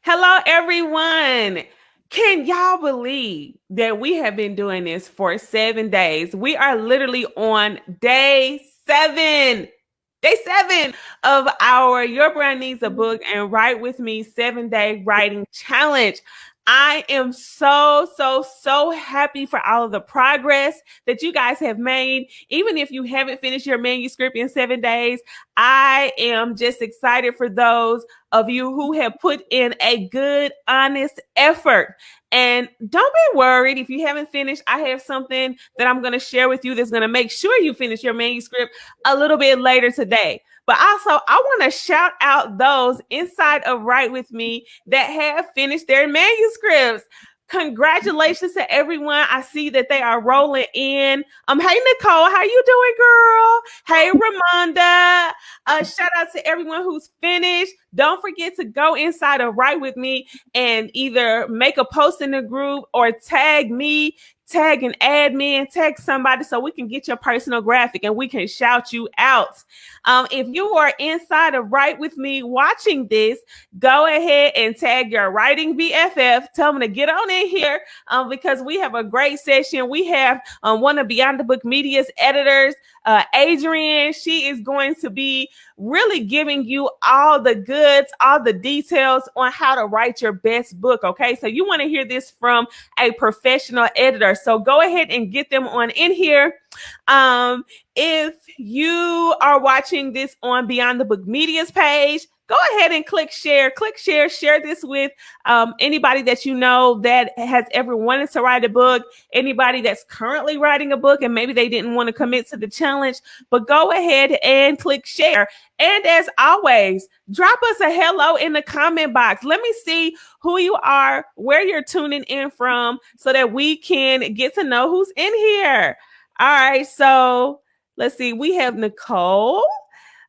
Hello, everyone. Can y'all believe that we have been doing this for 7 days? We are literally on day seven. Day seven of our Your Brand Needs a Book and Write With Me 7 Day Writing Challenge. I am so happy for all of the progress that you guys have made. Even if you haven't finished your manuscript in 7 days, I am just excited for those of you who have put in a good, honest effort. And don't be worried if you haven't finished. I have something that I'm going to share with you that's going to make sure you finish your manuscript a little bit later today. But also, I want to shout out those inside of Write With Me that have finished their manuscripts. Congratulations to everyone. I see that they are rolling in. Hey Nicole, how you doing, girl? Hey Ramonda. Shout out to everyone who's finished. Don't forget to go inside of Write With Me and either make a post in the group or tag me, tag an admin, tag somebody so we can get your personal graphic and we can shout you out. If you are inside of Write With Me watching this, go ahead and tag your writing BFF. Tell them to get on in here because we have a great session. We have one of Beyond the Book Media's editors, Adrienne. She is going to be really giving you all the goods, all the details on how to write your best book. Okay, so you want to hear this from a professional editor. So go ahead and get them on in here. If you are watching this on Beyond the Book Media's page, go ahead and click share, share this with anybody that you know that has ever wanted to write a book, anybody that's currently writing a book and maybe they didn't want to commit to the challenge, but go ahead and click share. And as always, drop us a hello in the comment box. Let me see who you are, where you're tuning in from so that we can get to know who's in here. All right, so let's see. We have Nicole.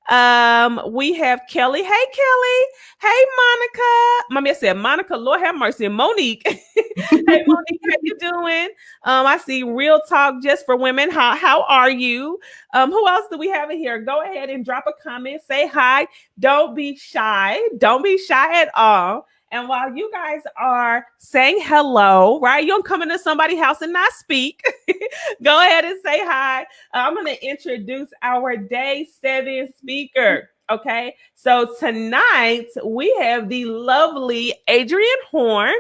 We have Kelly. Hey, Kelly. Hey, Monica. Mommy said Monica. Lord have mercy. Monique. Hey, Monique. How you doing? I see Real Talk Just for Women. How are you? Who else do we have in here? Go ahead and drop a comment. Say hi. Don't be shy. Don't be shy at all. And while you guys are saying hello, right? You don't come into somebody's house and not speak. Go ahead and say hi. I'm going to introduce our day 7 speaker. Okay. So tonight we have the lovely Adrienne Horn,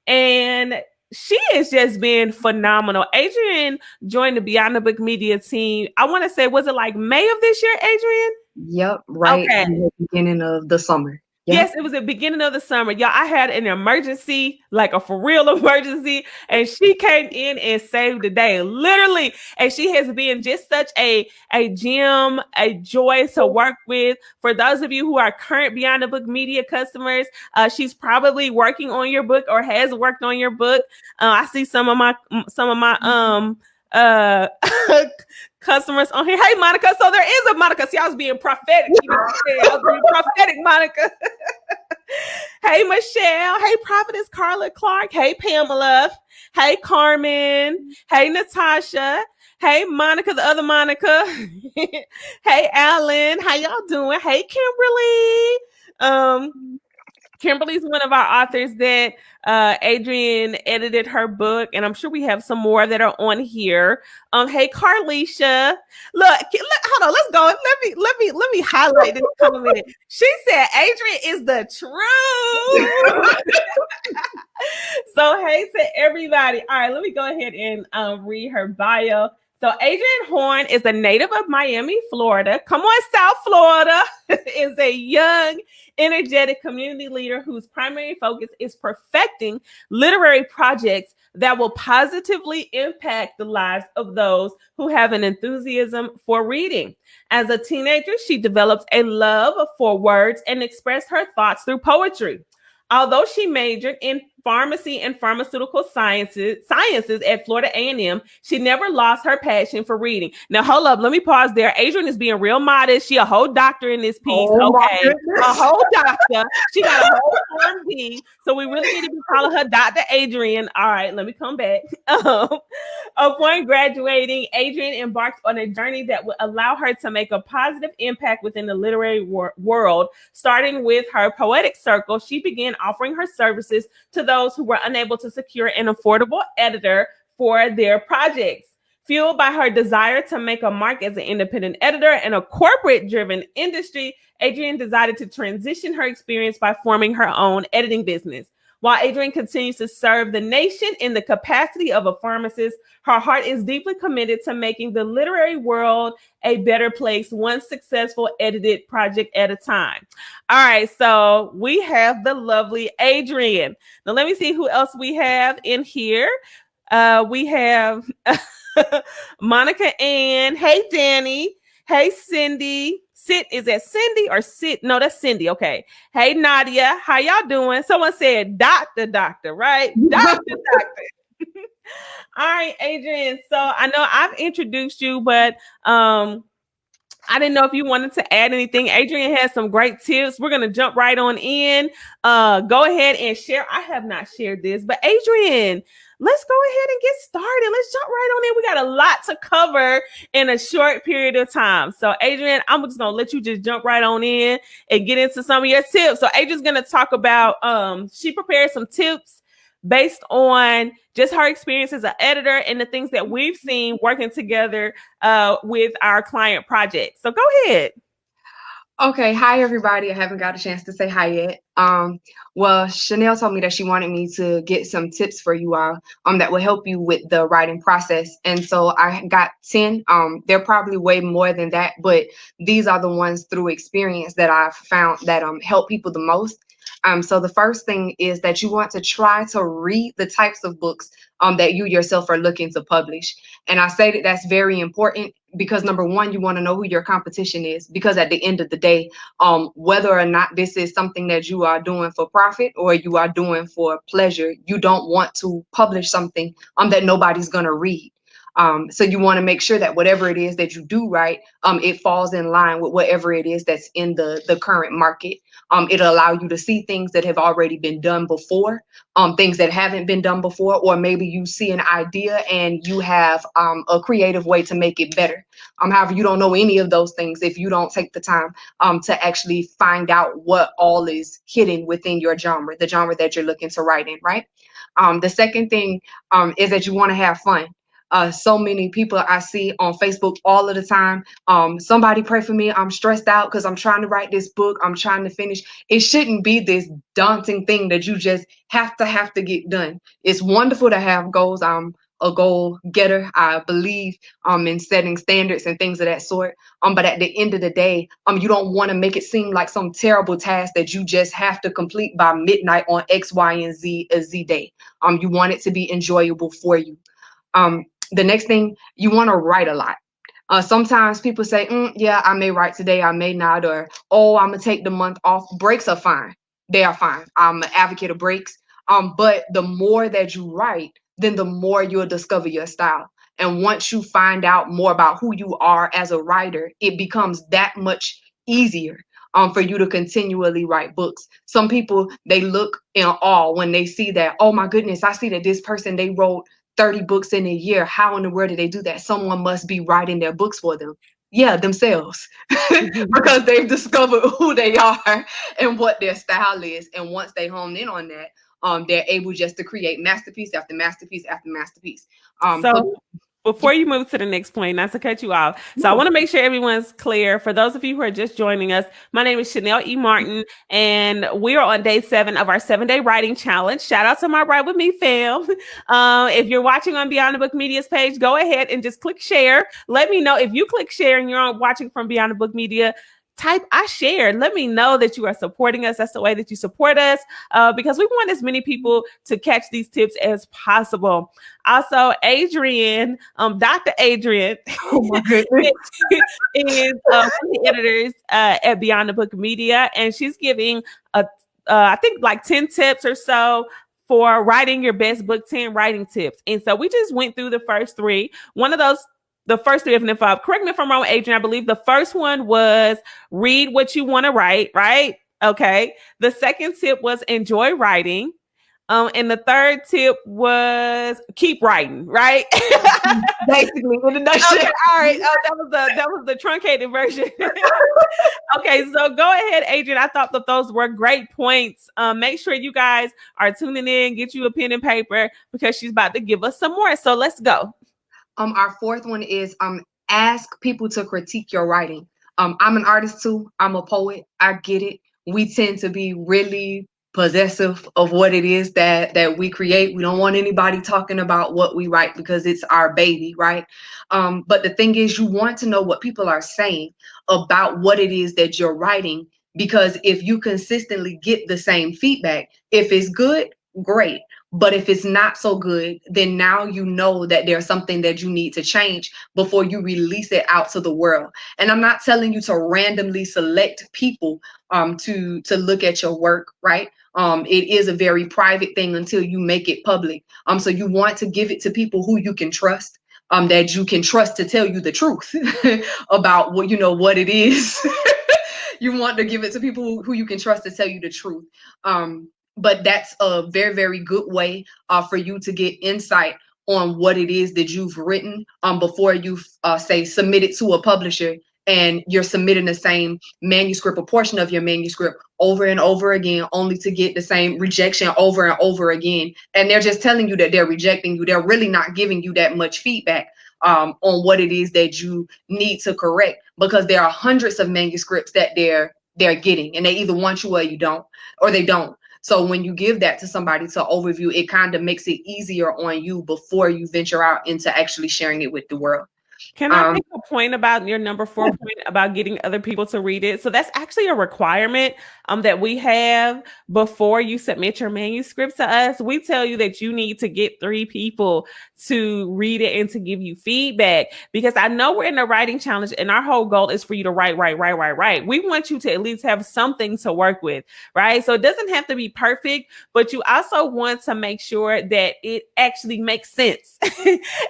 and she has just been phenomenal. Adrienne joined the Beyond the Book Media team. I want to say, was it like May of this year, Adrienne? Yep. Right. Okay. In the beginning of the summer. Yes, it was the beginning of the summer. Y'all, I had an emergency, like a for real emergency, and she came in and saved the day, literally. And she has been just such a gem, a joy to work with. For those of you who are current Beyond the Book Media customers, she's probably working on your book or has worked on your book. I see some of my customers on here. Hey, Monica. So there is a Monica. See, I was being prophetic. You know what I'm saying? I was being prophetic, Monica. Hey, Michelle. Hey, Prophetess Carla Clark. Hey, Pamela. Hey, Carmen. Hey, Natasha. Hey, Monica, the other Monica. Hey, Alan. How y'all doing? Hey, Kimberly. Kimberly's one of our authors that Adrienne edited her book, and I'm sure we have some more that are on here. Hey, Carlisha, look, hold on, let's go. Let me highlight this comment. She said Adrienne is the truth. So hey to everybody. All right, let me go ahead and read her bio. So Adrienne Horn is a native of Miami, Florida. Come on, South Florida. Is a young, energetic community leader whose primary focus is perfecting literary projects that will positively impact the lives of those who have an enthusiasm for reading. As a teenager, she developed a love for words and expressed her thoughts through poetry. Although she majored in pharmacy and pharmaceutical sciences at Florida A&M, she never lost her passion for reading. Now, hold up. Let me pause there. Adrienne is being real modest. She a whole doctor in this piece. Okay. A whole doctor. She got a whole PharmD. So we really need to be calling her Dr. Adrienne. All right. Let me come back. Upon graduating, Adrienne embarked on a journey that would allow her to make a positive impact within the literary world. Starting with her poetic circle, she began offering her services to those who were unable to secure an affordable editor for their projects. Fueled by her desire to make a mark as an independent editor in a corporate-driven industry, Adrienne decided to transition her experience by forming her own editing business. While Adrienne continues to serve the nation in the capacity of a pharmacist, her heart is deeply committed to making the literary world a better place, one successful edited project at a time. All right, so we have the lovely Adrienne. Now let me see who else we have in here. We have Monica Ann. Hey, Danny. Hey, Cindy. Is that Cindy or Sid? No, that's Cindy. Okay. Hey, Nadia. How y'all doing? Someone said doctor, right? Doctor. All right, Adrienne. So I know I've introduced you, but I didn't know if you wanted to add anything. Adrienne has some great tips. We're going to jump right on in. Go ahead and share. I have not shared this, but Adrienne, let's go ahead and get started. Let's jump right on in. We got a lot to cover in a short period of time. So Adrienne, I'm just going to let you just jump right on in and get into some of your tips. So Adrienne's going to talk about, she prepared some tips based on just her experience as an editor and the things that we've seen working together with our client projects. So go ahead. Okay, hi everybody. I haven't got a chance to say hi yet. Well, Chanel told me that she wanted me to get some tips for you all that will help you with the writing process. And so I got 10. They're probably way more than that, but these are the ones through experience that I've found that help people the most. So the first thing is that you want to try to read the types of books that you yourself are looking to publish. And I say that that's very important because number one, you want to know who your competition is, because at the end of the day, whether or not this is something that you are doing for profit or you are doing for pleasure, you don't want to publish something that nobody's going to read. So you want to make sure that whatever it is that you do write, it falls in line with whatever it is that's in the current market. It'll allow you to see things that have already been done before, things that haven't been done before, or maybe you see an idea and you have a creative way to make it better. However, you don't know any of those things if you don't take the time to actually find out what all is hidden within your genre, the genre that you're looking to write in, right? The second thing is that you want to have fun. So many people I see on Facebook all of the time. Somebody pray for me. I'm stressed out because I'm trying to write this book. I'm trying to finish. It shouldn't be this daunting thing that you just have to get done. It's wonderful to have goals. I'm a goal getter. I believe in setting standards and things of that sort. But at the end of the day, you don't want to make it seem like some terrible task that you just have to complete by midnight on X, Y, and Z day. You want it to be enjoyable for you. The next thing, you want to write a lot. Sometimes people say, yeah, I may write today, I may not, or, oh, I'm going to take the month off. Breaks are fine. They are fine. I'm an advocate of breaks. But the more that you write, then the more you'll discover your style. And once you find out more about who you are as a writer, it becomes that much easier for you to continually write books. Some people, they look in awe when they see that, oh my goodness, I see that this person, they wrote 30 books in a year. How in the world did they do that? Someone must be writing their books for them. Yeah, themselves, because they've discovered who they are and what their style is. And once they hone in on that, they're able just to create masterpiece after masterpiece after masterpiece. So before you move to the next point, not to cut you off, so I want to make sure everyone's clear. For those of you who are just joining us, my name is Chanel E. Martin, and we are on day 7 of our 7-day writing challenge. Shout out to my Write With Me fam. If you're watching on Beyond the Book Media's page, go ahead and just click share. Let me know if you click share and you're watching from Beyond the Book Media. Type I shared. Let me know that you are supporting us. That's the way that you support us, because we want as many people to catch these tips as possible. Also, Adrienne, Dr. Adrienne, oh my goodness, is one of the editors at Beyond the Book Media, and she's giving I think like 10 tips or so for writing your best book, 10 writing tips. And so we just went through the first 3. The first 3 of them, correct me if I'm wrong, Adrienne, I believe the first one was read what you want to write, right? Okay. The second tip was enjoy writing. And the third tip was keep writing, right? Basically, in a nutshell. Okay, all right. Oh, that was the truncated version. Okay, so go ahead, Adrian. I thought that those were great points. Make sure you guys are tuning in. Get you a pen and paper because she's about to give us some more. So let's go. Our fourth one is ask people to critique your writing. I'm an artist too. I'm a poet. I get it. We tend to be really possessive of what it is that we create. We don't want anybody talking about what we write because it's our baby, right? But the thing is, you want to know what people are saying about what it is that you're writing, because if you consistently get the same feedback, if it's good, great. But if it's not so good, then now you know that there's something that you need to change before you release it out to the world. And I'm not telling you to randomly select people to look at your work, right? It is a very private thing until you make it public. So you want to give it to people who you can trust, that you can trust to tell you the truth about what what it is. You want to give it to people who you can trust to tell you the truth. But that's a very, very good way for you to get insight on what it is that you've written before you say submit it to a publisher, and you're submitting the same manuscript, a portion of your manuscript over and over again, only to get the same rejection over and over again. And they're just telling you that they're rejecting you. They're really not giving you that much feedback on what it is that you need to correct, because there are hundreds of manuscripts that they're getting, and they either want you or you don't, or they don't. So when you give that to somebody to overview, it kind of makes it easier on you before you venture out into actually sharing it with the world. Can I make a point about your number 4 point about getting other people to read it? So that's actually a requirement that we have before you submit your manuscript to us. We tell you that you need to get 3 people to read it and to give you feedback, because I know we're in a writing challenge and our whole goal is for you to write. We want you to at least have something to work with, right? So it doesn't have to be perfect, but you also want to make sure that it actually makes sense.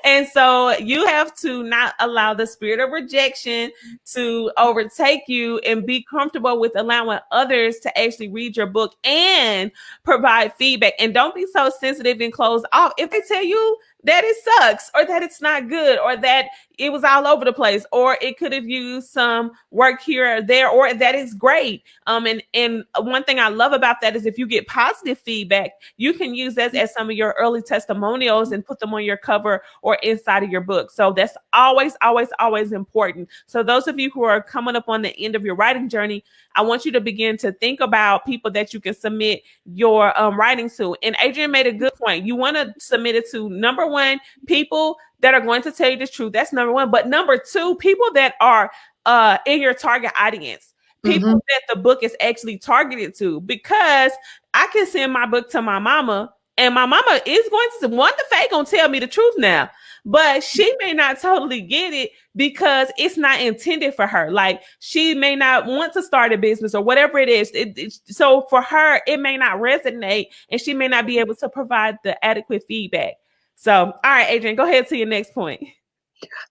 And so you have to not allow the spirit of rejection to overtake you, and be comfortable with allowing others to actually read your book and provide feedback. And don't be so sensitive and closed off. If they tell you that it sucks, or that it's not good, or that it was all over the place, or it could have used some work here or there, or that is great. And one thing I love about that is if you get positive feedback, you can use that as some of your early testimonials and put them on your cover or inside of your book. So that's always important. So those of you who are coming up on the end of your writing journey, I want you to begin to think about people that you can submit your writing to. And Adrian made a good point. You want to submit it to, number 1, people that are going to tell you the truth. That's number 1. But number 2, people that are in your target audience, people that the book is actually targeted to. Because I can send my book to my mama, and my mama is going to, the fact gonna tell me the truth now, but she may not totally get it because it's not intended for her. Like, she may not want to start a business or whatever it is. So for her, it may not resonate, and she may not be able to provide the adequate feedback. So, all right, Adrian, go ahead to your next point.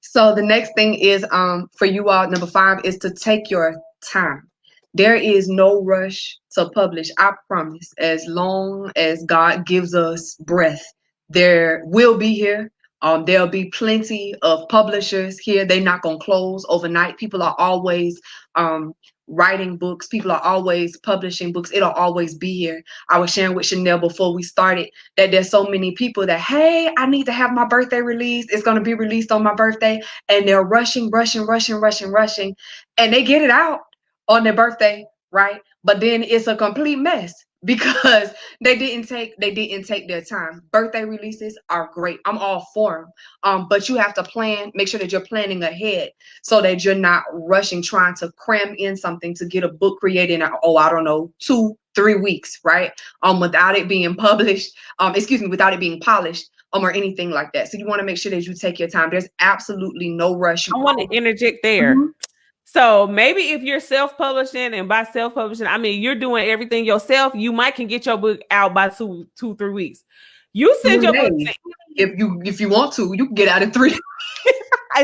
So the next thing is for you all, number 5 is to take your time. There is no rush to publish. I promise, as long as God gives us breath, there will be here. There'll be plenty of publishers here. They're not going to close overnight. People are always writing books. People are always publishing books. It'll always be here. I was sharing with Chanel before we started that there's so many people that, hey, I need to have my birthday released. It's going to be released on my birthday. And they're rushing. And they get it out on their birthday, right? But then it's a complete mess because they didn't take their time. Birthday releases are great. I'm all for them. But you have to make sure that you're planning ahead so that you're not rushing, trying to cram in something to get a book created in, 2-3 weeks, right? Without it being published, without it being polished. Or anything like that. So you want to make sure that you take your time. There's absolutely no rush. I want to interject there. So maybe if you're self-publishing, and by self-publishing, I mean, you're doing everything yourself, you might can get your book out by 2-3 weeks. You send your book if you want to, you can get out in 3 3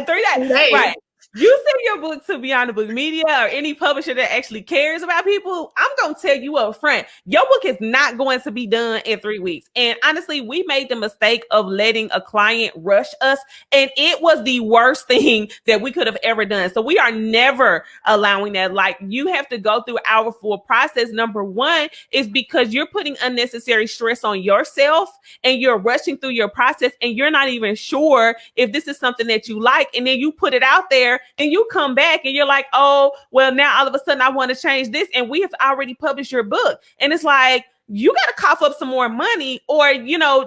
days. Right. You send your book to Beyond the Book Media or any publisher that actually cares about people, I'm going to tell you up front, your book is not going to be done in 3 weeks. And honestly, we made the mistake of letting a client rush us, and it was the worst thing that we could have ever done. So we are never allowing that. Like, you have to go through our full process. Number one is because you're putting unnecessary stress on yourself and you're rushing through your process and you're not even sure if this is something that you like. And then you put it out there and you come back and you're like, oh, well, now all of a sudden I want to change this. And we have already published your book. And it's like, you got to cough up some more money, or, now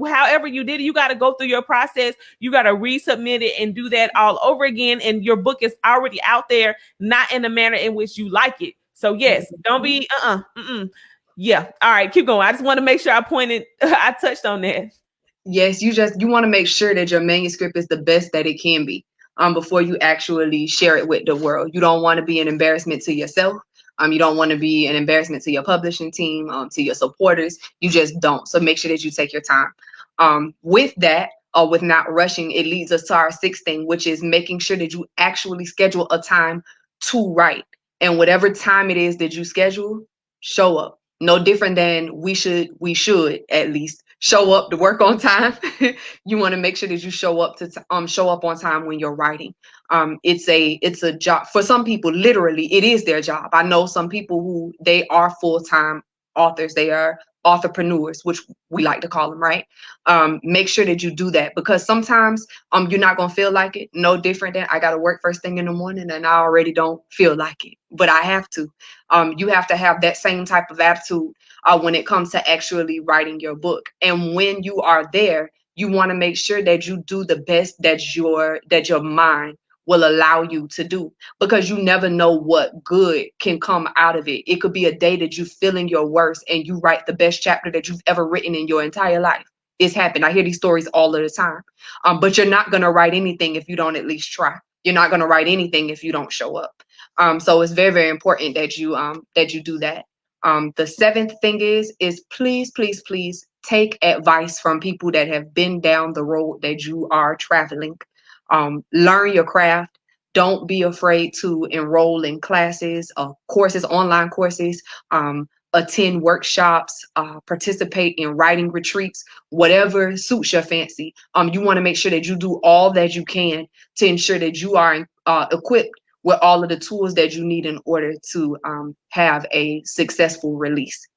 however you did it, you got to go through your process. You got to resubmit it and do that all over again. And your book is already out there, not in the manner in which you like it. So yes, don't be, yeah. All right, keep going. I just want to make sure I touched on that. Yes, you want to make sure that your manuscript is the best that it can be before you actually share it with the world. You don't want to be an embarrassment to yourself. You don't want to be an embarrassment to your publishing team, to your supporters. You just don't. So make sure that you take your time. With that, with not rushing, it leads us to our sixth thing, which is making sure that you actually schedule a time to write. And whatever time it is that you schedule, show up. No different than we should at least show up to work on time. You want to make sure that you show up on time when you're writing. It's a job for some people. Literally, it is their job. I know some people who they are full-time authors. They are authorpreneurs, which we like to call them, right? Make sure that you do that, because sometimes you're not gonna feel like it. No different than I gotta work first thing in the morning and I already don't feel like it, but I have to. You have to have that same type of attitude when it comes to actually writing your book. And when you are there, you want to make sure that you do the best that your mind will allow you to do, because you never know what good can come out of it. It could be a day that you're feeling your worst and you write the best chapter that you've ever written in your entire life. It's happened. I hear these stories all of the time. But you're not going to write anything if you don't at least try. You're not going to write anything if you don't show up. So it's very, very important that you do that. The seventh thing is please, please, please take advice from people that have been down the road that you are traveling. Learn your craft. Don't be afraid to enroll in classes, courses, online courses, attend workshops, participate in writing retreats, whatever suits your fancy. You want to make sure that you do all that you can to ensure that you are equipped with all of the tools that you need in order to have a successful release.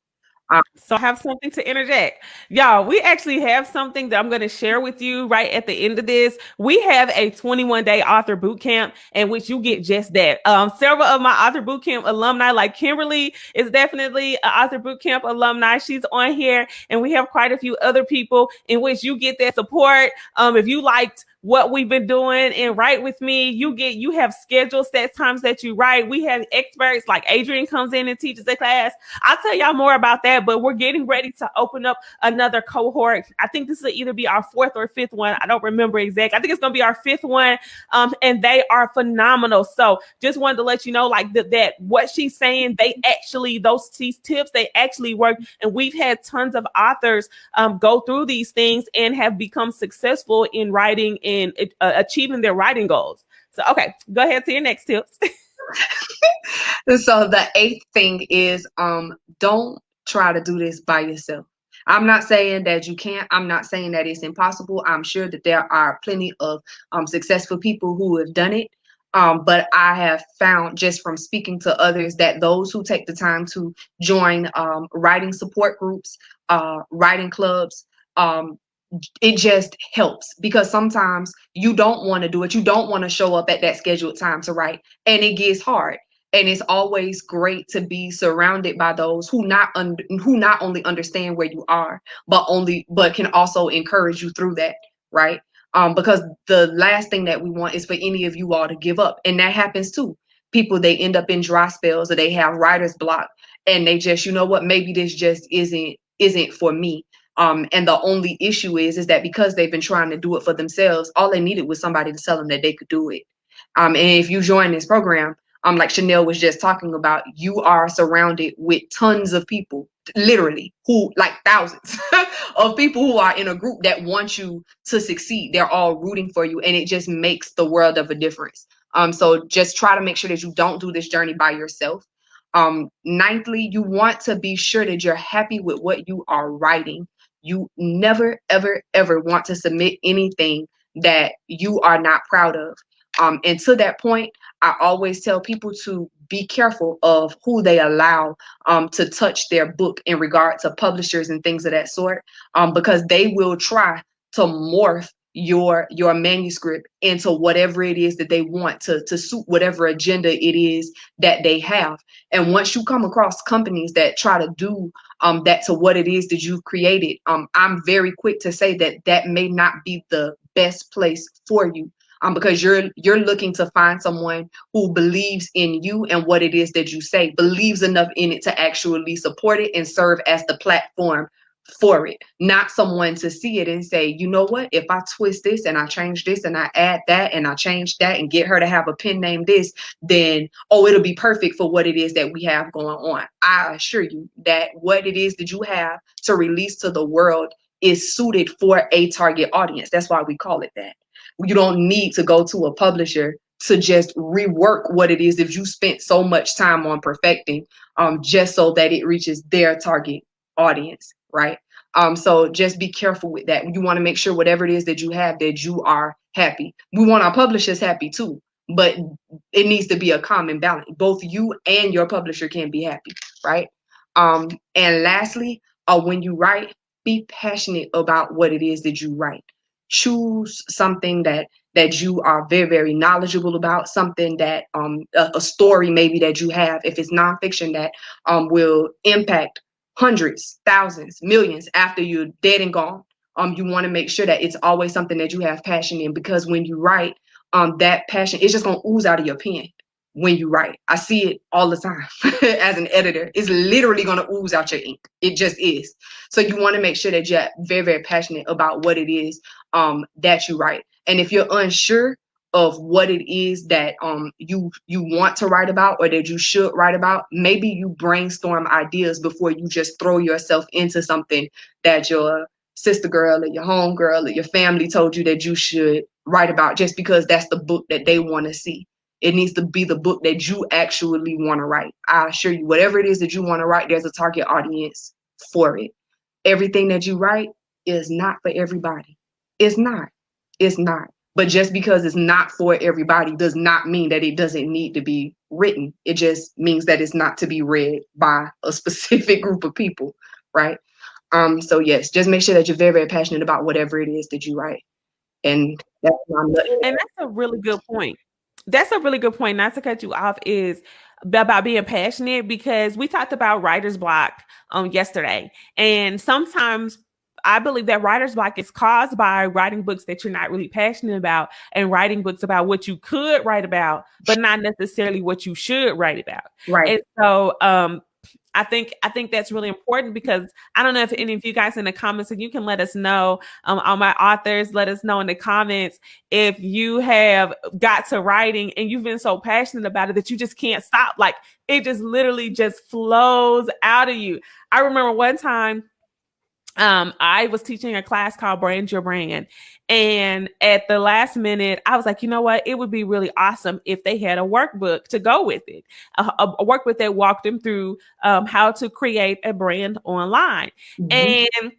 So I have something to interject. Y'all, we actually have something that I'm going to share with you right at the end of this. We have a 21-day author bootcamp in which you get just that. Several of my author bootcamp alumni, like Kimberly, is definitely an author bootcamp alumni. She's on here, and we have quite a few other people in which you get that support. If you liked what we've been doing and write with me, you have scheduled set times that you write. We have experts like Adrian comes in and teaches the class. I'll tell y'all more about that, but we're getting ready to open up another cohort. I think this will either be our fourth or fifth one. I don't remember exactly. I think it's going to be our fifth one. And they are phenomenal. So just wanted to let you know, like that what she's saying, these tips, they actually work. And we've had tons of authors go through these things and have become successful in writing and achieving their writing goals. So, okay, go ahead to your next tips. So the eighth thing is don't try to do this by yourself. I'm not saying that you can't. I'm not saying that it's impossible. I'm sure that there are plenty of successful people who have done it. But I have found just from speaking to others that those who take the time to join writing support groups, writing clubs, it just helps, because sometimes you don't want to do it. You don't want to show up at that scheduled time to write, and it gets hard. And it's always great to be surrounded by those who not only understand where you are, but can also encourage you through that, right? Because the last thing that we want is for any of you all to give up, and that happens too. People, they end up in dry spells, or they have writer's block, and they just, you know what, maybe this just isn't for me. And the only issue is that because they've been trying to do it for themselves, all they needed was somebody to tell them that they could do it. And if you join this program, like Chanel was just talking about, you are surrounded with tons of people, literally, who, like thousands of people who are in a group that want you to succeed. They're all rooting for you, and it just makes the world of a difference. So just try to make sure that you don't do this journey by yourself. Ninthly, you want to be sure that you're happy with what you are writing. You never, ever, ever want to submit anything that you are not proud of. And to that point, I always tell people to be careful of who they allow to touch their book in regard to publishers and things of that sort, because they will try to morph your manuscript into whatever it is that they want to suit whatever agenda it is that they have. And once you come across companies that try to do that to what it is that you've created, I'm very quick to say that that may not be the best place for you, because you're looking to find someone who believes in you and what it is that you say, believes enough in it to actually support it and serve as the platform for it, not someone to see it and say, you know what, if I twist this and I change this and I add that and I change that and get her to have a pen name this, then it'll be perfect for what it is that we have going on. I assure you that what it is that you have to release to the world is suited for a target audience. That's why we call it that. You don't need to go to a publisher to just rework what it is that you spent so much time on perfecting, just so that it reaches their target audience, right? So just be careful with that. You want to make sure whatever it is that you have, that you are happy. We want our publishers happy too, but it needs to be a common balance. Both you and your publisher can be happy, right? And lastly, when you write, be passionate about what it is that you write. Choose something that you are very, very knowledgeable about, something that a story maybe that you have, if it's nonfiction, that will impact hundreds, thousands, millions after you're dead and gone. You want to make sure that it's always something that you have passion in, because when you write, that passion is just going to ooze out of your pen. When you write, I see it all the time as an editor. It's literally going to ooze out your ink. It just is. So you want to make sure that you're very, very passionate about what it is that you write. And if you're unsure of what it is that you want to write about, or that you should write about, maybe you brainstorm ideas before you just throw yourself into something that your sister girl or your home girl or your family told you that you should write about, just because that's the book that they want to see. It needs to be the book that you actually want to write. I assure you, whatever it is that you want to write, there's a target audience for it. Everything that you write is not for everybody. It's not. It's not. But just because it's not for everybody does not mean that it doesn't need to be written. It just means that it's not to be read by a specific group of people, right? So yes, just make sure that you're very, very passionate about whatever it is that you write. And that's a really good point. That's a really good point. Not to cut you off, is about being passionate, because we talked about writer's block yesterday. And sometimes I believe that writer's block is caused by writing books that you're not really passionate about, and writing books about what you could write about, but not necessarily what you should write about. right. And so I think that's really important, because I don't know if any of you guys in the comments, and you can let us know, all my authors, let us know in the comments if you have got to writing and you've been so passionate about it that you just can't stop. Like, it just literally just flows out of you. I remember one time I was teaching a class called Brand Your Brand. And at the last minute, I was like, you know what? It would be really awesome if they had a workbook to go with it, a workbook that walked them through how to create a brand online. Mm-hmm. And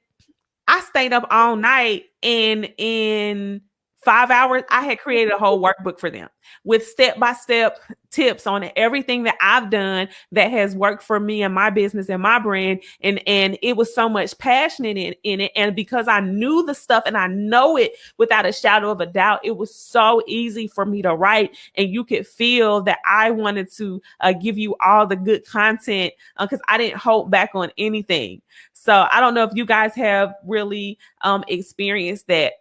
I stayed up all night, and in 5 hours, I had created a whole workbook for them with step-by-step tips on everything that I've done that has worked for me and my business and my brand. And it was so much passion in it. And because I knew the stuff and I know it without a shadow of a doubt, it was so easy for me to write. And you could feel that I wanted to give you all the good content, because I didn't hold back on anything. So I don't know if you guys have really experienced that.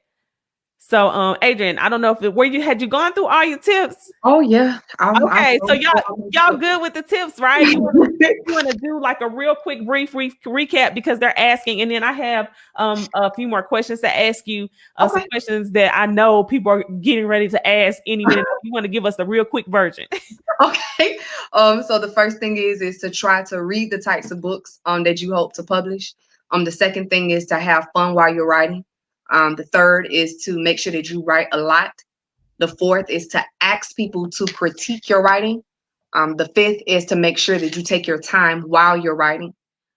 So, Adrian, I don't know if had you gone through all your tips? Oh yeah. Okay, so y'all good with the tips, right? You want to do like a real quick, brief recap, because they're asking, and then I have a few more questions to ask you. Some questions that I know people are getting ready to ask any minute. You want to give us the real quick version? Okay. So the first thing is to try to read the types of books that you hope to publish. The second thing is to have fun while you're writing. The third is to make sure that you write a lot. The fourth is to ask people to critique your writing. The fifth is to make sure that you take your time while you're writing.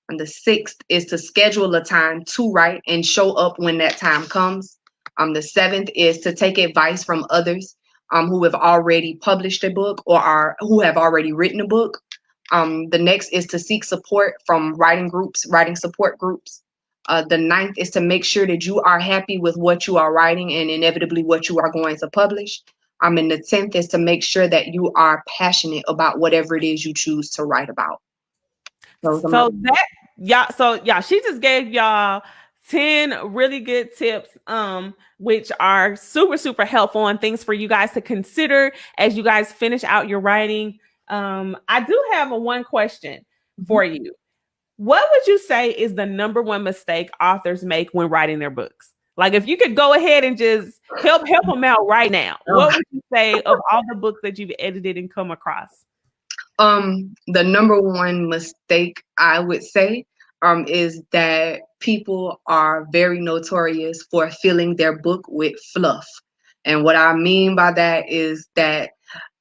And the sixth is to schedule a time to write and show up when that time comes. The seventh is to take advice from others who have already published a book or who have already written a book. The next is to seek support from writing groups, writing support groups. The ninth is to make sure that you are happy with what you are writing and inevitably what you are going to publish. And the 10th is to make sure that you are passionate about whatever it is you choose to write about. She just gave y'all 10 really good tips, which are super, super helpful and things for you guys to consider as you guys finish out your writing. I do have one question for you. What would you say is the number one mistake authors make when writing their books? Like, if you could go ahead and just help them out right now, what would you say of all the books that you've edited and come across? The number one mistake I would say is that people are very notorious for filling their book with fluff. And what I mean by that is that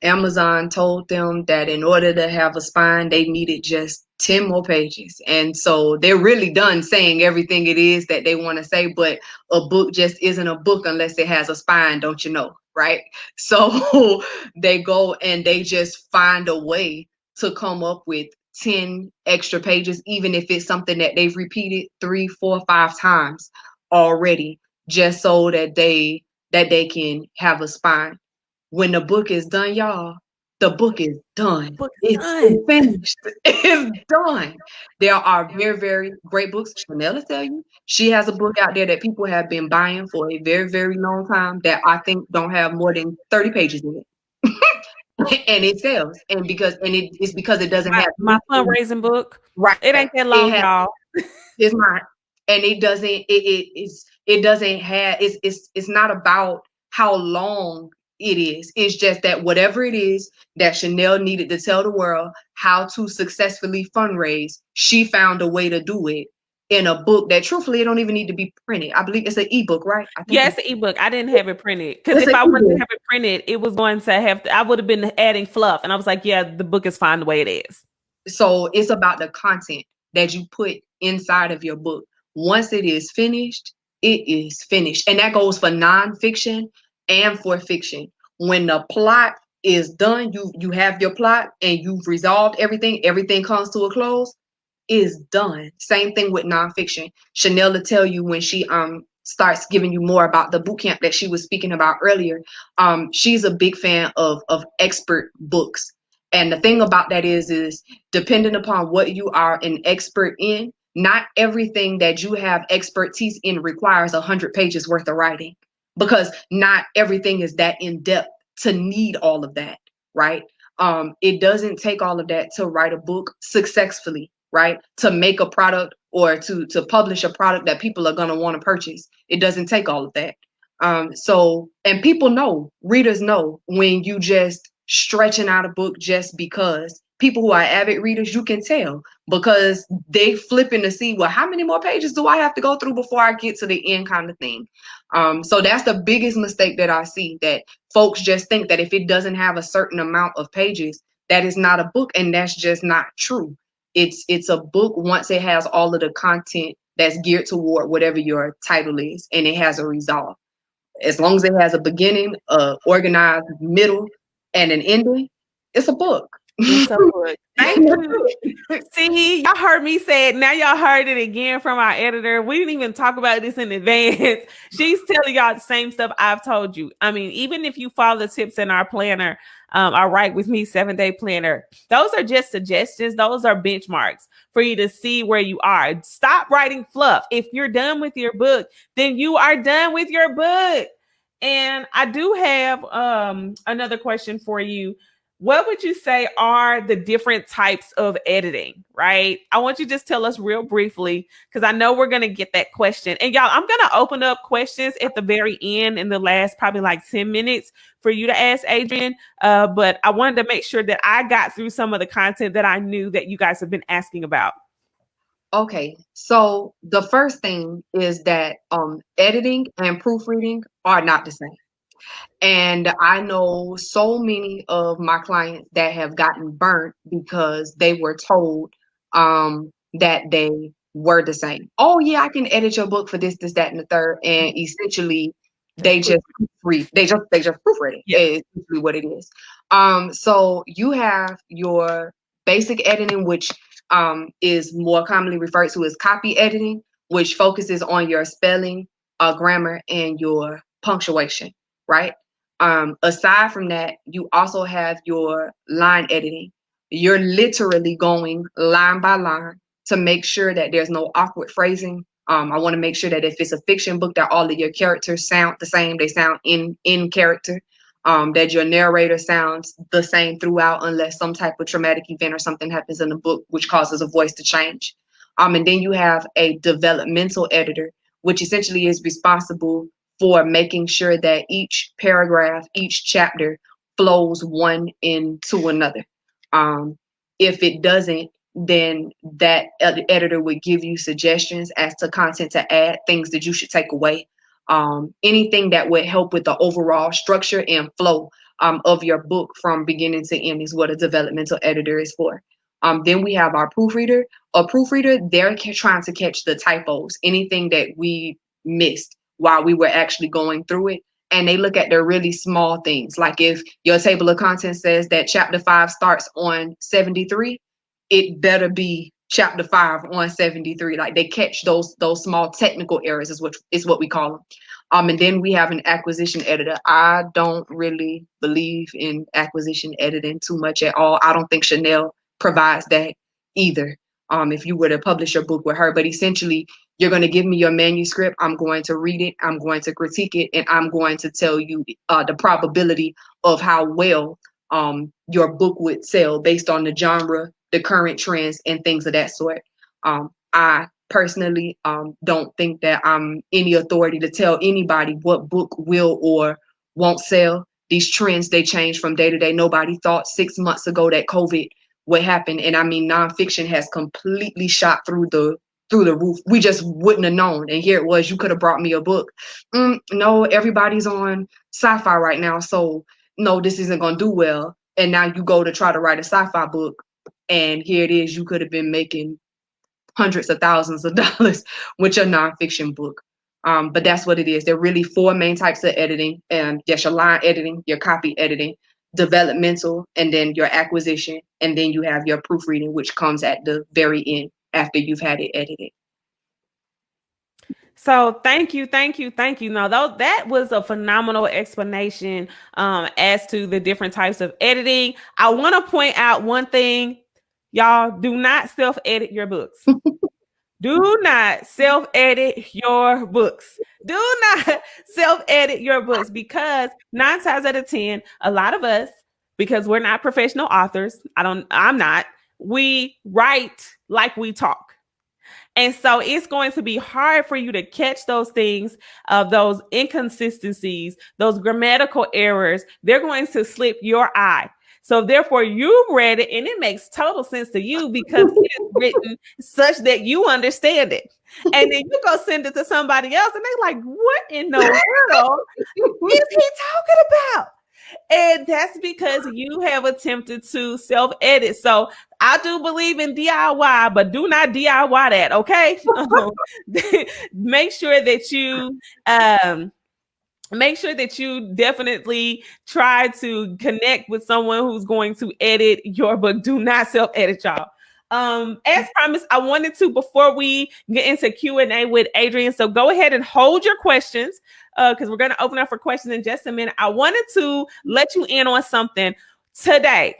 Amazon told them that in order to have a spine, they needed just 10 more pages. And so they're really done saying everything it is that they want to say, but a book just isn't a book unless it has a spine, don't you know? Right? So they go and they just find a way to come up with 10 extra pages, even if it's something that they've repeated 3, 4, 5 times already, just so that they can have a spine. When the book is done, y'all, the book is done. It's finished. It's done. There are very, very great books. Chanel will tell you, she has a book out there that people have been buying for a very, very long time that I think don't have more than 30 pages in it. And it sells. And it's because it doesn't have my fundraising book. Right. It ain't that long, y'all. It's not. And it doesn't have it's not about how long it is. It's just that whatever it is that Chanel needed to tell the world how to successfully fundraise, she found a way to do it in a book that truthfully it don't even need to be printed. I believe it's an ebook, right? Yes, an ebook. I didn't have it printed because if I wouldn't have it printed, it was going to I would have been adding fluff. And I was like, yeah, the book is fine the way it is. So it's about the content that you put inside of your book. Once it is finished, it is finished. And that goes for nonfiction and for fiction. When the plot is done, you have your plot and you've resolved everything comes to a close, is done. Same thing with nonfiction. Chanel will tell you when she starts giving you more about the boot camp that she was speaking about earlier. She's a big fan of expert books. And the thing about that is depending upon what you are an expert in, not everything that you have expertise in requires 100 pages worth of writing, because not everything is that in depth to need all of that, right? It doesn't take all of that to write a book successfully, right? To make a product or to publish a product that people are going to want to purchase. It doesn't take all of that. And people know, readers know when you just stretching out a book just because. People who are avid readers, you can tell because they flipping to see, well, how many more pages do I have to go through before I get to the end kind of thing. So that's the biggest mistake that I see, that folks just think that if it doesn't have a certain amount of pages, that is not a book. And that's just not true. It's a book once it has all of the content that's geared toward whatever your title is, and it has a resolve. As long as it has a beginning, organized middle, and an ending, it's a book. It's a book. Thank you. See, y'all heard me say it. Now y'all heard it again from our editor. We didn't even talk about this in advance. She's telling y'all the same stuff I've told you. I mean, even if you follow the tips in our planner, our Write With Me 7-day planner, those are just suggestions. Those are benchmarks for you to see where you are. Stop writing fluff. If you're done with your book, then you are done with your book. And I do have another question for you. What would you say are the different types of editing, right? I want you to just tell us real briefly, because I know we're going to get that question. And y'all, I'm going to open up questions at the very end in the last probably like 10 minutes for you to ask Adrian. But I wanted to make sure that I got through some of the content that I knew that you guys have been asking about. Okay, so the first thing is that editing and proofreading are not the same. And I know so many of my clients that have gotten burnt because they were told that they were the same. Oh yeah, I can edit your book for this, this, that, and the third. And essentially they just proofread. They just proofread it. Yeah. Is essentially what it is. So you have your basic editing, which is more commonly referred to as copy editing, which focuses on your spelling, grammar, and your punctuation, right? Aside from that, you also have your line editing. You're literally going line by line to make sure that there's no awkward phrasing. I want to make sure that if it's a fiction book, that all of your characters sound the same. They sound in character. That your narrator sounds the same throughout, unless some type of traumatic event or something happens in the book, which causes a voice to change. And then you have a developmental editor, which essentially is responsible for making sure that each paragraph, each chapter flows one into another. If it doesn't, then that editor would give you suggestions as to content to add, things that you should take away, anything that would help with the overall structure and flow of your book from beginning to end is what a developmental editor is for. Then we have our proofreader. A proofreader, they're trying to catch the typos, anything that we missed while we were actually going through it. And they look at the really small things. Like if your table of contents says that chapter 5 starts on 73, it better be chapter 5 on 73. Like they catch those small technical errors is what we call them. And then we have an acquisition editor. I don't really believe in acquisition editing too much at all. I don't think Chanel provides that either. If you were to publish your book with her, but essentially you're going to give me your manuscript. I'm going to read it. I'm going to critique it, and I'm going to tell you the probability of how well your book would sell based on the genre, the current trends, and things of that sort. I personally don't think that I'm any authority to tell anybody what book will or won't sell. These trends, they change from day to day. Nobody thought 6 months ago that COVID would happen. And I mean, nonfiction has completely shot through the roof. We just wouldn't have known. And here it was, you could have brought me a book. No, everybody's on sci-fi right now. So no, this isn't going to do well. And now you go to try to write a sci-fi book. And here it is, you could have been making hundreds of thousands of dollars with your nonfiction book. But that's what it is. There are really 4 main types of editing. Yes, your line editing, your copy editing, developmental, and then your acquisition. And then you have your proofreading, which comes at the very end after you've had it edited. So thank you. No, that was a phenomenal explanation as to the different types of editing. I want to point out one thing. Y'all, do not self-edit your books. Do not self-edit your books. Do not self-edit your books, because 9 times out of 10, a lot of us, because we're not professional authors, I'm not, we write like we talk. And so it's going to be hard for you to catch those things, those inconsistencies, those grammatical errors. They're going to slip your eye. So therefore, you've read it and it makes total sense to you because it is written such that you understand it. And then you go send it to somebody else and they're like, what in the world is he talking about? And that's because you have attempted to self-edit. So I do believe in DIY, but do not DIY that, okay? Make sure that you definitely try to connect with someone who's going to edit your book. Do not self-edit, y'all. As promised, I wanted to, before we get into Q&A with Adrienne, so go ahead and hold your questions because we're going to open up for questions in just a minute. I wanted to let you in on something tonight.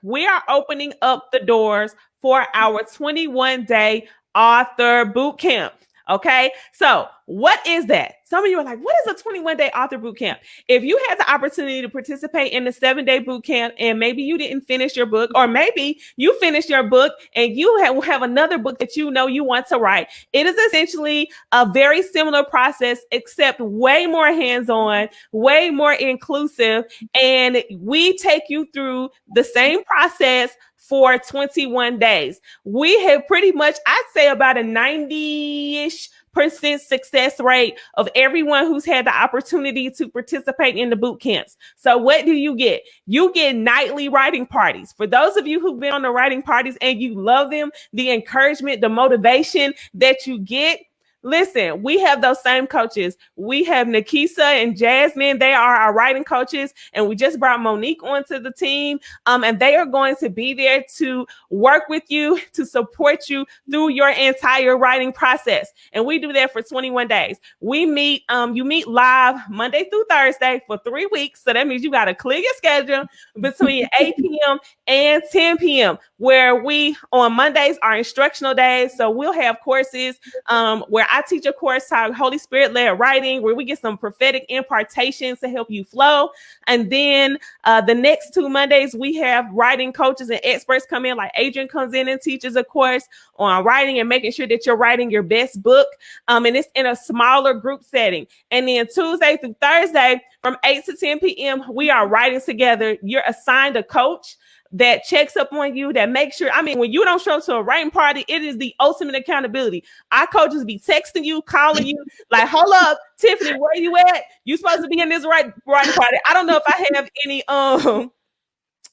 We are opening up the doors for our 21-day author boot camp. Okay, so what is that? Some of you are like, what is a 21-day author boot camp? If you had the opportunity to participate in the 7-day boot camp and maybe you didn't finish your book, or maybe you finished your book and you have another book that you know you want to write, it is essentially a very similar process, except way more hands-on, way more inclusive. And we take you through the same process for 21 days. We have pretty much, I'd say about a 90-ish percent success rate of everyone who's had the opportunity to participate in the boot camps. So what do you get? You get nightly writing parties. For those of you who've been on the writing parties and you love them, the encouragement, the motivation that you get. Listen, we have those same coaches. We have Nikisa and Jasmine. They are our writing coaches. And we just brought Monique onto the team. And they are going to be there to work with you, to support you through your entire writing process. And we do that for 21 days. We meet, you meet live Monday through Thursday for 3 weeks. So that means you got to clear your schedule between 8 p.m. and 10 p.m. where we, on Mondays, are instructional days. So we'll have courses where I teach a course called Holy Spirit-led writing, where we get some prophetic impartations to help you flow. And then the next 2 Mondays, we have writing coaches and experts come in, like Adrian comes in and teaches a course on writing and making sure that you're writing your best book. And it's in a smaller group setting. And then Tuesday through Thursday, from 8 to 10 p.m., we are writing together. You're assigned a coach that checks up on you, that makes sure, I mean, when you don't show up to a writing party, it is the ultimate accountability. Our coaches be texting you, calling you, like, hold up, Tiffany, where you at? You supposed to be in this writing party. I don't know if I have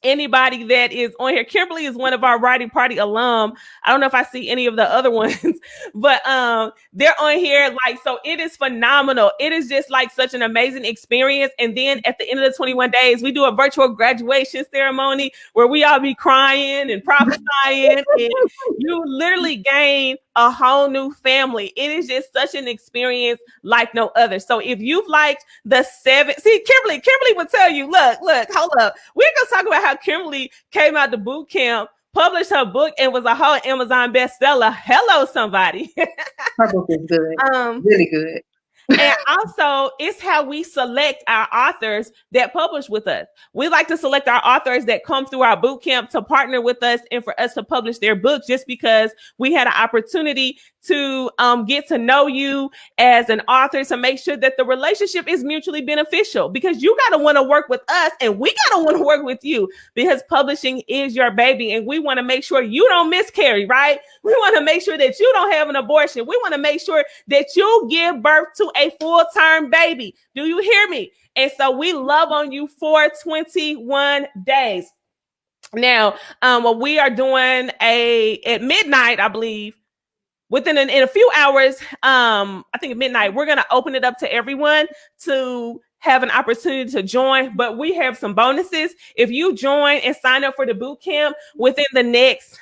anybody that is on here. Kimberly is one of our writing party alum. I don't know if I see any of the other ones, but they're on here. Like, so it is phenomenal. It is just like such an amazing experience. And then at the end of the 21 days, we do a virtual graduation ceremony where we all be crying and prophesying, and you literally gain a whole new family. It is just such an experience like no other. So if you've liked the 7, see, Kimberly would tell you, look, hold up. We're going to talk about how Kimberly came out the boot camp, published her book, and was a whole Amazon bestseller. Hello, somebody. Her book is good. Really good. And also, it's how we select our authors that publish with us. We like to select our authors that come through our boot camp to partner with us and for us to publish their books, just because we had an opportunity to get to know you as an author, to make sure that the relationship is mutually beneficial, because you got to want to work with us and we got to want to work with you, because publishing is your baby and we want to make sure you don't miscarry, right? We want to make sure that you don't have an abortion. We want to make sure that you give birth to a full-term baby. Do you hear me? And so we love on you for 21 days. Now, what we are doing at midnight, I believe, in a few hours, I think at midnight, we're going to open it up to everyone to have an opportunity to join. But we have some bonuses. If you join and sign up for the boot camp within the next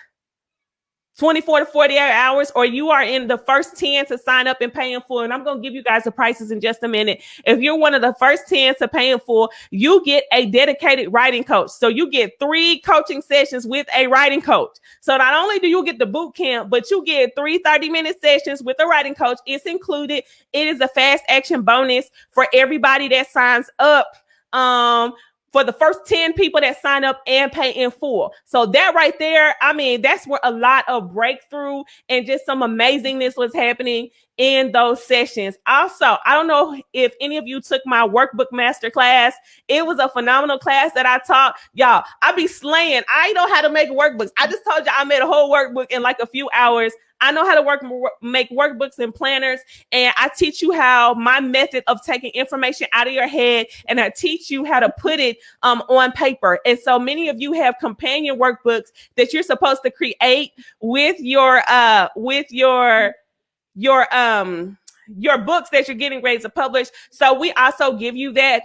24 to 48 hours, or you are in the first 10 to sign up and pay in full. And I'm going to give you guys the prices in just a minute. If you're one of the first 10 to pay in full, you get a dedicated writing coach. So you get 3 coaching sessions with a writing coach. So not only do you get the boot camp, but you get 3 30-minute sessions with a writing coach. It's included. It is a fast action bonus for everybody that signs up. For the first 10 people that sign up and pay in full. So that right there, I mean, that's where a lot of breakthrough and just some amazingness was happening in those sessions. Also, I don't know if any of you took my workbook masterclass. It was a phenomenal class that I taught. Y'all, I be slaying. I know how to make workbooks. I just told you I made a whole workbook in like a few hours. I know how to make workbooks and planners, and I teach you how my method of taking information out of your head, and I teach you how to put it on paper. And so many of you have companion workbooks that you're supposed to create with your books that you're getting ready to publish. So we also give you that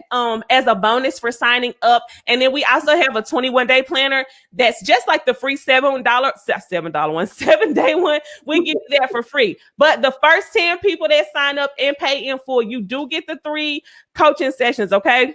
as a bonus for signing up. And then we also have a 21-day planner that's just like the free $7 7-day one. We give you that for free. But the first 10 people that sign up and pay in full, you do get the 3 coaching sessions, okay?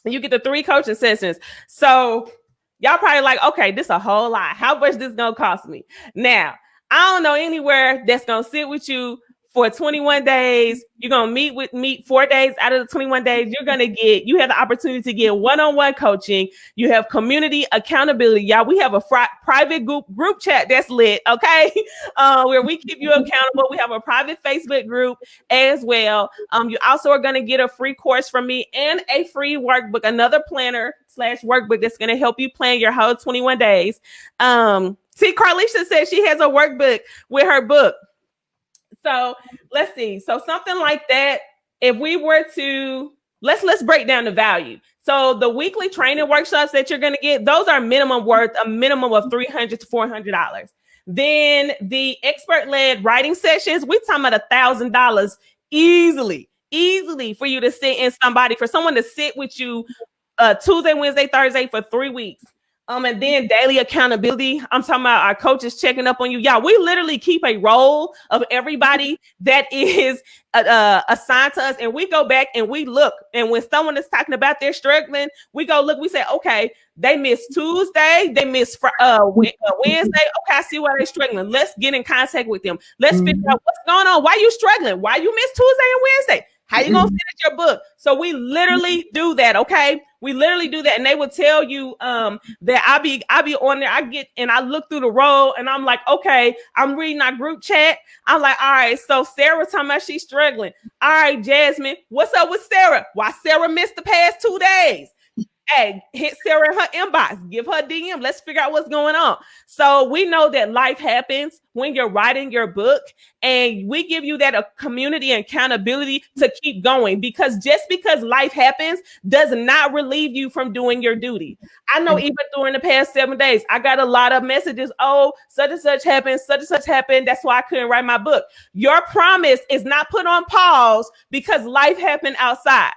You get the 3 coaching sessions. So y'all probably like, okay, this is a whole lot. How much this gonna cost me? Now, I don't know anywhere that's gonna sit with you for 21 days. You're going to meet 4 days out of the 21 days. You have the opportunity to get one-on-one coaching. You have community accountability. Y'all, we have a private group chat that's lit, okay? Where we keep you accountable. We have a private Facebook group as well. You also are going to get a free course from me and a free workbook, another planner workbook that's going to help you plan your whole 21 days. See, Carlisha says she has a workbook with her book. So let's see. So something like that, if we were to, let's break down the value. So the weekly training workshops that you're going to get, those are worth a minimum of $300 to $400. Then the expert-led writing sessions, we're talking about $1,000 easily for you to sit in for someone to sit with you Tuesday, Wednesday, Thursday for 3 weeks. And then daily accountability. I'm talking about our coaches checking up on you. Yeah, we literally keep a roll of everybody that is assigned to us, and we go back and we look. And when someone is talking about they're struggling, we go look. We say, okay, they missed Tuesday, they missed Wednesday. Okay, I see why they're struggling. Let's get in contact with them. Let's figure out what's going on. Why you struggling? Why you missed Tuesday and Wednesday? How you gonna finish your book? So we literally do that, okay? We literally do that, and they will tell you that I be on there. I look through the roll, and I'm like, okay, I'm reading our group chat. I'm like, all right, so Sarah talking about she's struggling. All right, Jasmine, what's up with Sarah? Why Sarah missed the past 2 days? Hey, hit Sarah in her inbox, give her DM. Let's figure out what's going on. So we know that life happens when you're writing your book, and we give you that community and accountability to keep going, because just because life happens does not relieve you from doing your duty. I know even during the past 7 days, I got a lot of messages. Oh, such and such happened. Such and such happened. That's why I couldn't write my book. Your promise is not put on pause because life happened outside.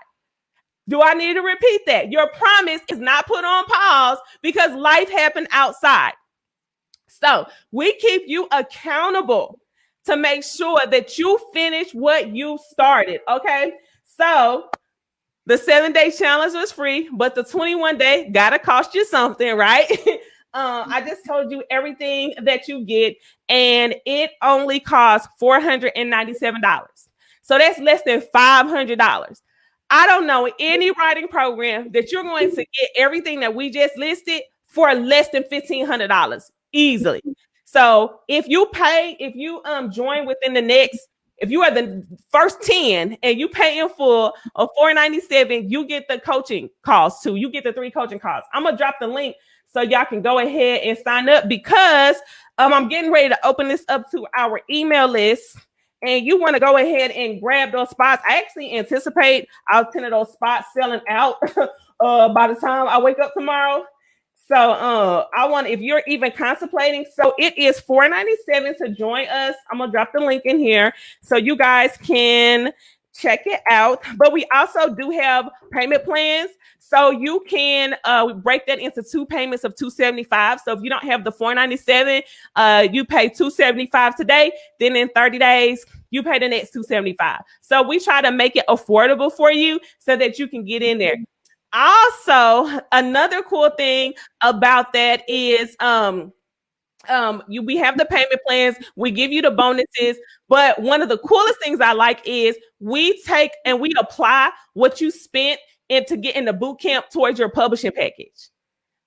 Do I need to repeat that? Your promise is not put on pause because life happened outside. So we keep you accountable to make sure that you finish what you started. Okay. So the 7-day challenge was free, but the 21-day gotta cost you something, right? I just told you everything that you get, and it only costs $497. So that's less than $500. I don't know any writing program that you're going to get everything that we just listed for less than $1,500 easily. So if you join within the next, if you are the first 10 and you pay in full of $497, you get the coaching calls too. You get the 3 coaching calls. I'm gonna drop the link so y'all can go ahead and sign up, because I'm getting ready to open this up to our email list. And you want to go ahead and grab those spots. I actually anticipate our 10 of those spots selling out by the time I wake up tomorrow. So if you're even contemplating, so it is $497 to join us. I'm gonna drop the link in here so you guys can check it out. But we also do have payment plans. So you can break that into 2 payments of $275. So if you don't have the $497, you pay $275 today. Then in 30 days, you pay the next $275. So we try to make it affordable for you so that you can get in there. Also, another cool thing about that is we have the payment plans, we give you the bonuses, but one of the coolest things I like is we take and we apply what you spent to get in the boot camp towards your publishing package.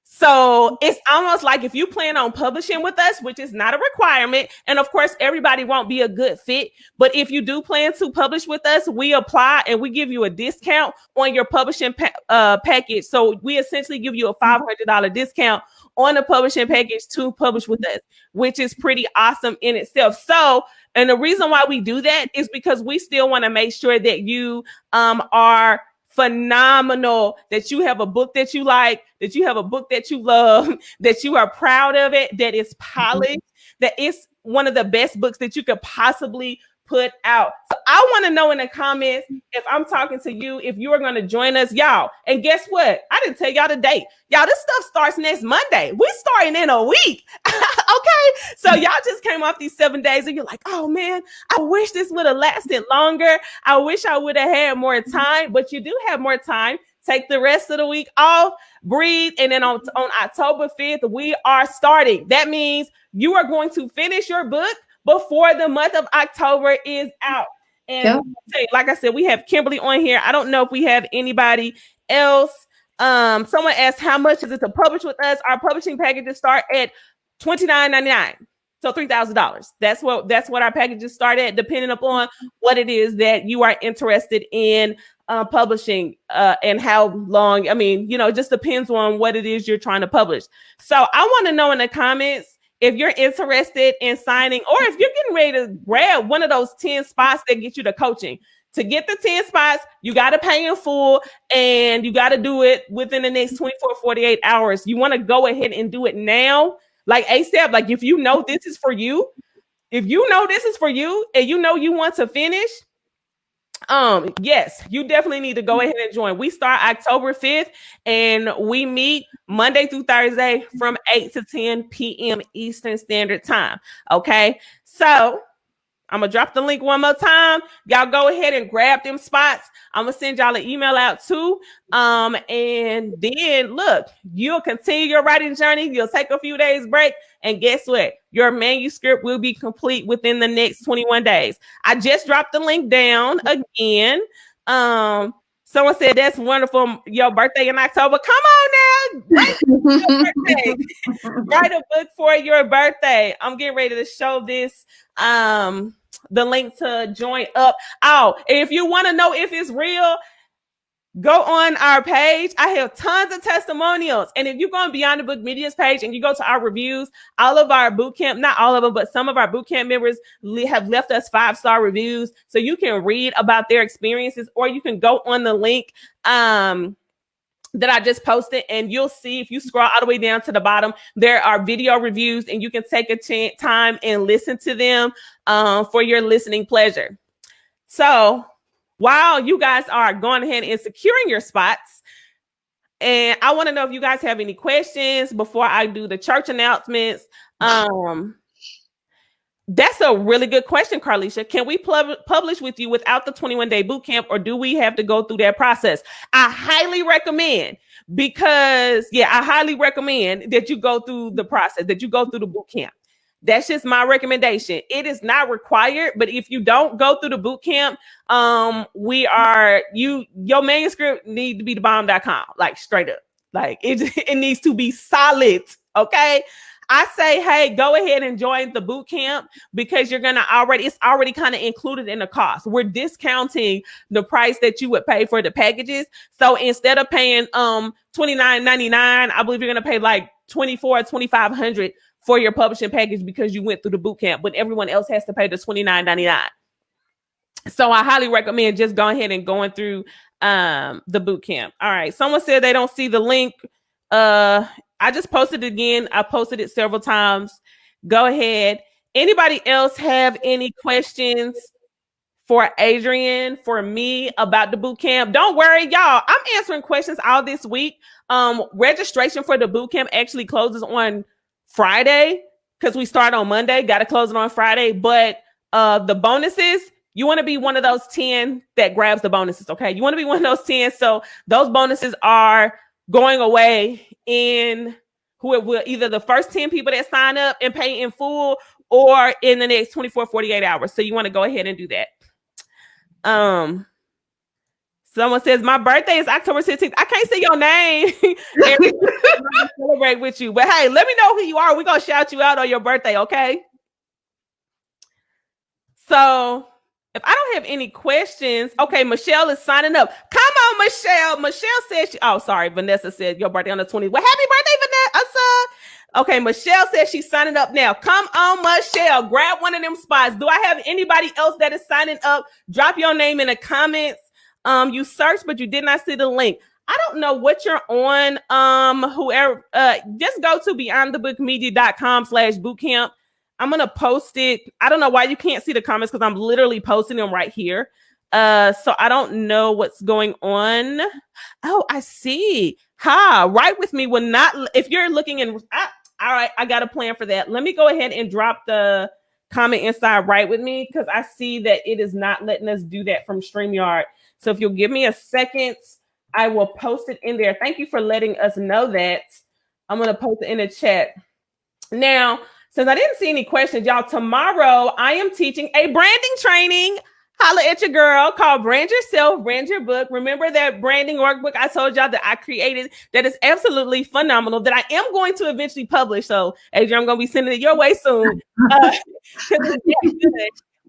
So it's almost like if you plan on publishing with us, which is not a requirement, and of course everybody won't be a good fit, but if you do plan to publish with us, we apply and we give you a discount on your publishing package. So we essentially give you a $500 discount on the publishing package to publish with us, which is pretty awesome in itself. So, and the reason why we do that is because we still want to make sure that you are phenomenal, that you have a book that you like, that you have a book that you love, that you are proud of it, that it's polished, that it's one of the best books that you could possibly put out. So I want to know in the comments, if I'm talking to you, if you are going to join us, y'all. And guess what? I didn't tell y'all the date. Y'all, this stuff starts next Monday. We're starting in a week. Okay. So y'all just came off these 7 days and you're like, oh man, I wish this would have lasted longer. I wish I would have had more time, but you do have more time. Take the rest of the week off, breathe. And then on October 5th, we are starting. That means you are going to finish your book before the month of October is out. And like I said, we have Kimberly on here. I don't know if we have anybody else. Someone asked, how much is it to publish with us? Our publishing packages start at $29.99. So $3,000. That's what our packages start at, depending upon what it is that you are interested in publishing and how long. I mean, it just depends on what it is you're trying to publish. So I want to know in the comments if you're interested in signing, or if you're getting ready to grab one of those 10 spots that get you the coaching. To get the 10 spots, you got to pay in full, and you got to do it within the next 24, 48 hours. You want to go ahead and do it now, like ASAP. Like if you know this is for you, and you want to finish, yes, you definitely need to go ahead and join. We start October 5th, and we meet Monday through Thursday from 8 to 10 p.m. Eastern Standard Time. Okay, so I'm gonna drop the link one more time. Y'all go ahead and grab them spots. I'm gonna send y'all an email out too. And then look, you'll continue your writing journey. You'll take a few days break, and guess what? Your manuscript will be complete within the next 21 days. I just dropped the link down again. Someone said that's wonderful. Your birthday in October. Come on now. Write a book for your birthday. I'm getting ready to show this. The link to join up. Oh, if you want to know if it's real, go on our page. I have tons of testimonials. And if you go on Beyond the Book Media's page and you go to our reviews, all of our bootcamp, not all of them, but some of our bootcamp members have left us 5-star reviews. So you can read about their experiences, or you can go on the link that I just posted, and you'll see, if you scroll all the way down to the bottom, there are video reviews, and you can take a time and listen to them for your listening pleasure. So while you guys are going ahead and securing your spots, and I want to know if you guys have any questions before I do the church announcements. That's a really good question, Carlisha. Can we publish with you without the 21-day boot camp, or do we have to go through that process? I highly recommend, I highly recommend that you go through the process, that you go through the boot camp. That's just my recommendation. It is not required, but if you don't go through the boot camp, your manuscript need to be thebomb.com, like straight up. Like it needs to be solid. Okay. I say, hey, go ahead and join the boot camp, because you're it's already kind of included in the cost. We're discounting the price that you would pay for the packages. So instead of paying $29.99, I believe you're gonna pay like $2,400-$2,500 for your publishing package, because you went through the boot camp, but everyone else has to pay the $29.99. So I highly recommend just going ahead and going through the boot camp. All right. Someone said they don't see the link. I just posted it again. I posted it several times. Go ahead. Anybody else have any questions for Adrienne, for me, about the boot camp? Don't worry, y'all. I'm answering questions all this week. Registration for the boot camp actually closes on Friday, because we start on Monday. Got to close it on Friday. But the bonuses, you want to be one of those 10 that grabs the bonuses. Okay. You want to be one of those 10. So those bonuses are going away in either the first 10 people that sign up and pay in full, or in the next 24, 48 hours. So you want to go ahead and do that. Someone says, my birthday is October 16th. I can't say your name. And celebrate with you. But hey, let me know who you are. We're going to shout you out on your birthday, okay? So if I don't have any questions, okay, Michelle is signing up. Come on, Michelle. Michelle said Vanessa said your birthday on the 20th. Well, happy birthday, Vanessa. Okay, Michelle says she's signing up now. Come on, Michelle. Grab one of them spots. Do I have anybody else that is signing up? Drop your name in the comments. You searched, but you did not see the link. I don't know what you're on. Whoever, just go to beyondthebookmedia.com/bootcamp. I'm going to post it. I don't know why you can't see the comments, because I'm literally posting them right here. So I don't know what's going on. Oh, I see. Write with me will not, if you're looking in, all right, I got a plan for that. Let me go ahead and drop the comment inside Write with me, because I see that it is not letting us do that from StreamYard. So if you'll give me a second, I will post it in there. Thank you for letting us know that. I'm going to post it in the chat. Now, since I didn't see any questions, y'all, tomorrow I am teaching a branding training. holla at your girl, called Brand Yourself, Brand Your Book. Remember that branding workbook I told y'all that I created that is absolutely phenomenal that I am going to eventually publish. So, Adrian, I'm going to be sending it your way soon. It's good.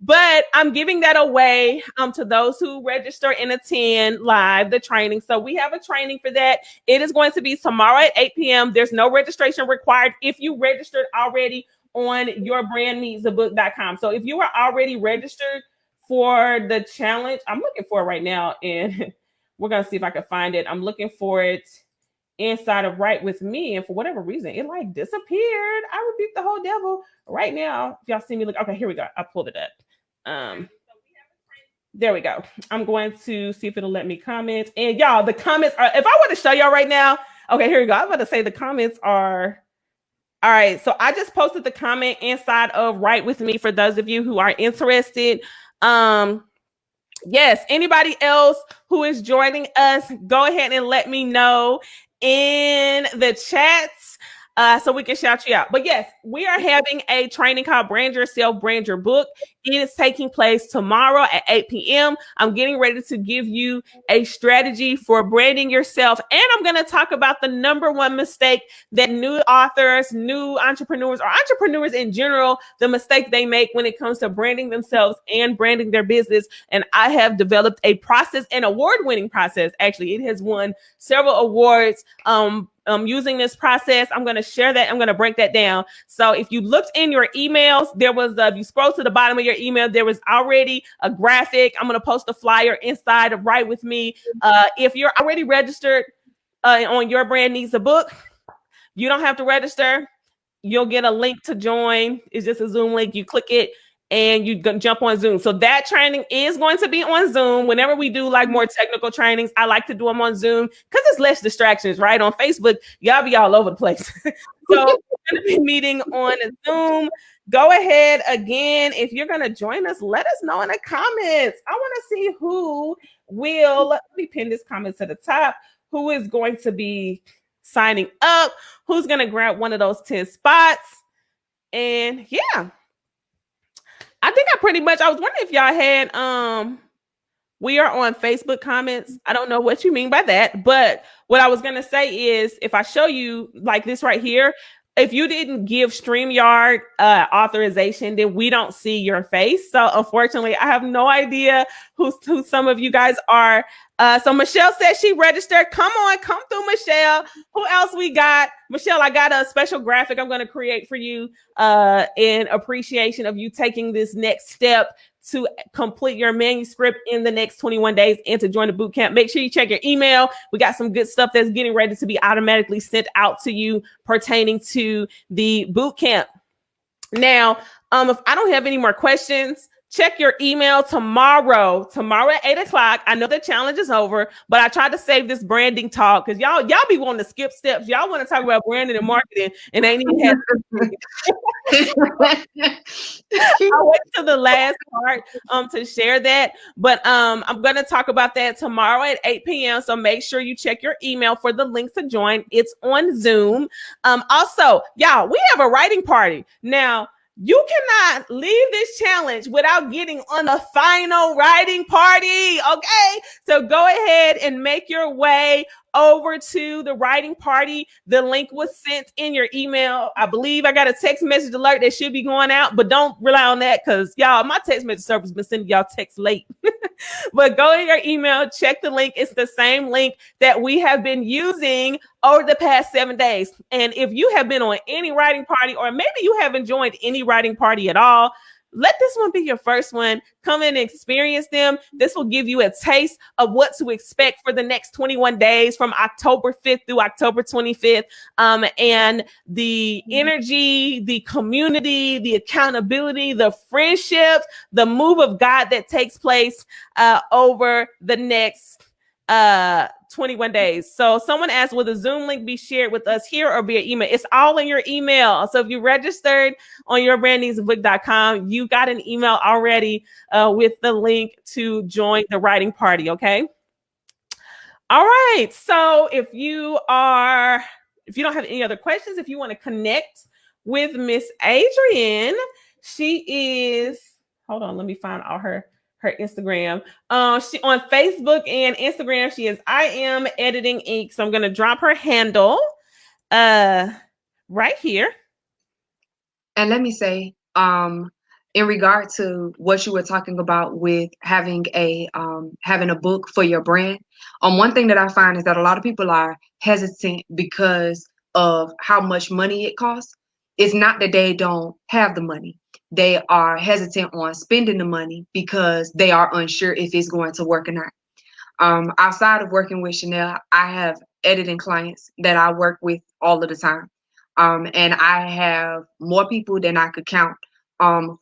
But I'm giving that away to those who register and attend live the training. So we have a training for that. It is going to be tomorrow at 8 p.m. There's no registration required if you registered already on yourbrandneedsabook.com. So if you are already registered for the challenge, I'm looking for it right now, and we're going to see if I can find it. I'm looking for it inside of Write With Me, and for whatever reason, it like disappeared. I rebuke the whole devil right now. If y'all see me look, okay, here we go. I pulled it up. There we go. I'm going to see if it'll let me comment. And y'all, the comments are, if I were to show y'all right now, okay, here we go. I was about to say the comments are, all right. So I just posted the comment inside of Write With Me for those of you who are interested. Yes, anybody else who is joining us, go ahead and let me know in the chats so we can shout you out. But yes, we are having a training called Brand Yourself, Brand Your Book. It is taking place tomorrow at 8 p.m. I'm getting ready to give you a strategy for branding yourself. And I'm going to talk about the number one mistake that new authors, new entrepreneurs, or entrepreneurs in general, the mistake they make when it comes to branding themselves and branding their business. And I have developed a process, an award-winning process. Actually, it has won several awards. Using this process, I'm going to share that. I'm going to break that down. So if you looked in your emails, there was, if you scroll to the bottom of your email, there was already a graphic. I'm going to post a flyer inside of Write With Me. If you're already registered on Your Brand Needs a Book, you don't have to register. You'll get a link to join. It's just a Zoom link. You click it and you jump on Zoom. So that training is going to be on Zoom. Whenever we do like more technical trainings, I like to do them on Zoom because it's less distractions, right? On Facebook, y'all be all over the place. So we're going to be meeting on Zoom. Go ahead again. If you're going to join us, let us know in the comments. I want to see who will, let me pin this comment to the top, who is going to be signing up, who's going to grab one of those 10 spots. And yeah. I think I was wondering if y'all had, we are on Facebook comments. I don't know what you mean by that, but what I was going to say is if I show you like this right here, if you didn't give StreamYard authorization, then we don't see your face. So unfortunately, I have no idea who some of you guys are. So Michelle said she registered. Come on, come through, Michelle. Who else we got? Michelle, I got a special graphic I'm going to create for you in appreciation of you taking this next step to complete your manuscript in the next 21 days and to join the boot camp. Make sure you check your email. We got some good stuff that's getting ready to be automatically sent out to you pertaining to the boot camp. Now, if I don't have any more questions, check your email tomorrow at 8 o'clock. I know the challenge is over, but I tried to save this branding talk because y'all be wanting to skip steps. Y'all want to talk about branding and marketing and ain't even had I'll wait to the last part to share that. But I'm going to talk about that tomorrow at 8 p.m. So make sure you check your email for the link to join. It's on Zoom. Also, y'all, we have a writing party. Now, you cannot leave this challenge without getting on the final writing party, okay? So go ahead and make your way over to the writing party. The link was sent in your email. I believe I got a text message alert that should be going out, but don't rely on that because y'all, my text message service has been sending y'all text late. But go in your email, check the link. It's the same link that we have been using over the past 7 days. And if you have been on any writing party, or maybe you haven't joined any writing party at all, let this one be your first one. Come and experience them. This will give you a taste of what to expect for the next 21 days from October 5th through October 25th. And the energy, the community, the accountability, the friendships, the move of God that takes place over the next 21 days. So someone asked, will the Zoom link be shared with us here or via email? It's all in your email. So if you registered on yourbrandneedsabook.com, you got an email already with the link to join the writing party. Okay. All right. So if you don't have any other questions, if you want to connect with Miss Adrienne, she is, hold on, let me find all her her Instagram. She on Facebook and Instagram, she is I am editing ink. So I'm gonna drop her handle right here. And let me say, in regard to what you were talking about with having a book for your brand, one thing that I find is that a lot of people are hesitant because of how much money it costs. It's not that they don't have the money. They are hesitant on spending the money because they are unsure if it's going to work or not. Outside of working with Chanel, I have editing clients that I work with all of the time. And I have more people than I could count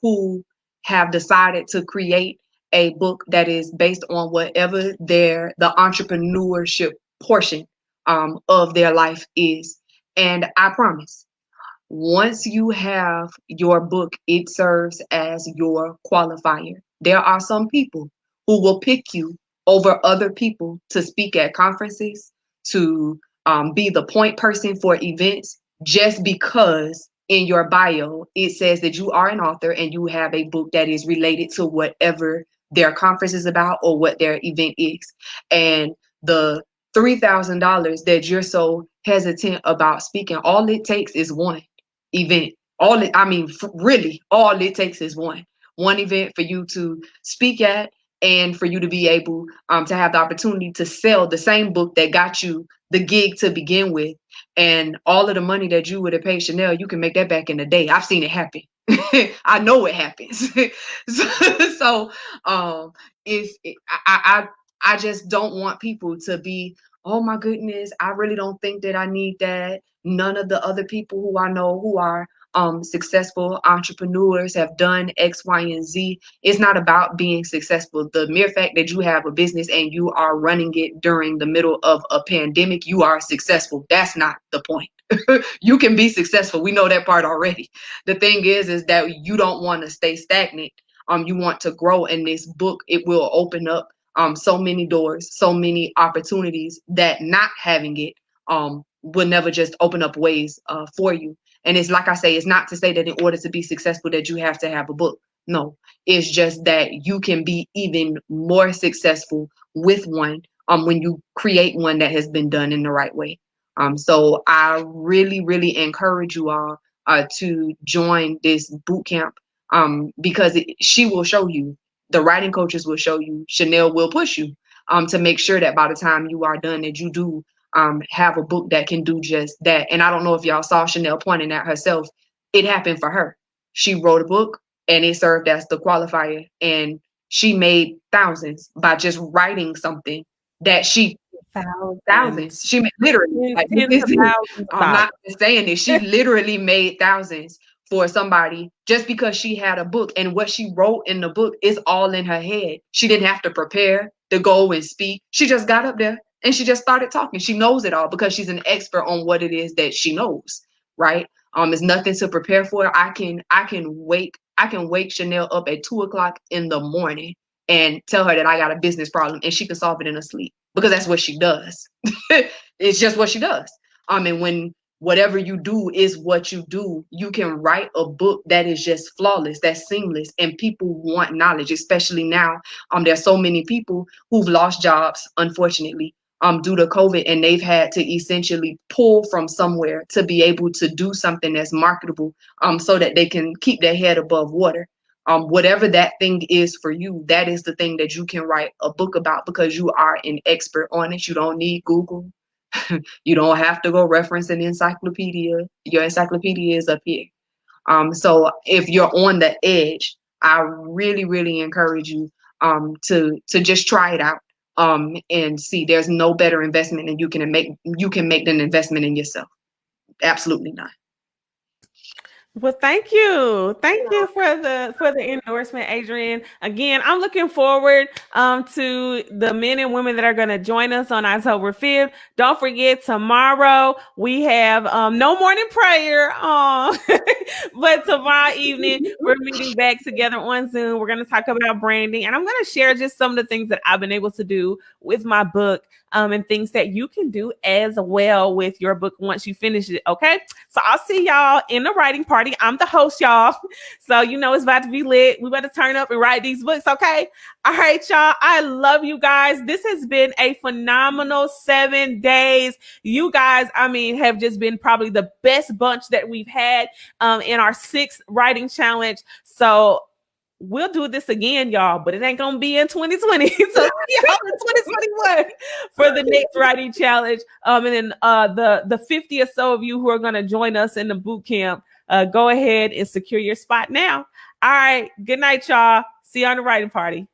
who have decided to create a book that is based on whatever the entrepreneurship portion of their life is. And I promise, once you have your book, it serves as your qualifier. There are some people who will pick you over other people to speak at conferences, to be the point person for events, just because in your bio it says that you are an author and you have a book that is related to whatever their conference is about or what their event is. And the $3,000 that you're so hesitant about speaking, all it takes is one event. Really, all it takes is one event for you to speak at, and for you to be able to have the opportunity to sell the same book that got you the gig to begin with. And all of the money that you would have paid Chanel, you can make that back in a day. I've seen it happen. I know it happens. So if I just don't want people to be, oh my goodness, I really don't think that I need that. None of the other people who I know who are successful entrepreneurs have done X, Y, and Z. It's not about being successful. The mere fact that you have a business and you are running it during the middle of a pandemic, you are successful. That's not the point. You can be successful. We know that part already. The thing is that you don't want to stay stagnant. You want to grow, in this book, it will open up so many doors, so many opportunities that not having it will never just open up ways for you. And it's like I say, it's not to say that in order to be successful that you have to have a book. No, it's just that you can be even more successful with one when you create one that has been done in the right way. So I really, really encourage you all to join this boot camp because she will show you, the writing coaches will show you, Chanel will push you to make sure that by the time you are done, that you do have a book that can do just that. And I don't know if y'all saw Chanel pointing at herself. It happened for her. She wrote a book and it served as the qualifier. And she made thousands by just writing something that she thousands. She made literally, like, I'm not just saying this. She literally made thousands for somebody just because she had a book, and what she wrote in the book is all in her head. She didn't have to prepare to go and speak. She just got up there and she just started talking. She knows it all because she's an expert on what it is that she knows, right? It's nothing to prepare for. I can wake Chanel up at 2:00 in the morning and tell her that I got a business problem, and she can solve it in her sleep because that's what she does. It's just what she does. And when whatever you do is what you do, you can write a book that is just flawless, that's seamless, and people want knowledge, especially now. There's so many people who've lost jobs, unfortunately, due to COVID, and they've had to essentially pull from somewhere to be able to do something that's marketable, so that they can keep their head above water. Whatever that thing is for you, that is the thing that you can write a book about because you are an expert on it. You don't need Google. You don't have to go reference an encyclopedia. Your encyclopedia is up here. So if you're on the edge, I really, really encourage you to just try it out and see. There's no better investment than you can make an investment in yourself. Absolutely not. Well, thank you. Thank you for the endorsement, Adrienne. Again, I'm looking forward to the men and women that are going to join us on October 5th. Don't forget, tomorrow we have no morning prayer, but tomorrow evening we're meeting back together on Zoom. We're going to talk about branding, and I'm going to share just some of the things that I've been able to do with my book and things that you can do as well with your book once you finish it. Okay, so I'll see y'all in the writing part. party. I'm the host, y'all. So you know it's about to be lit. We better turn up and write these books, okay? All right, y'all. I love you guys. This has been a phenomenal 7 days. You guys, I mean, have just been probably the best bunch that we've had in our 6th writing challenge. So we'll do this again, y'all, but it ain't gonna be in 2020. So see y'all in 2021 for the next writing challenge. And then the 50 or so of you who are gonna join us in the boot camp, go ahead and secure your spot now. All right, good night, y'all. See you on the writing party.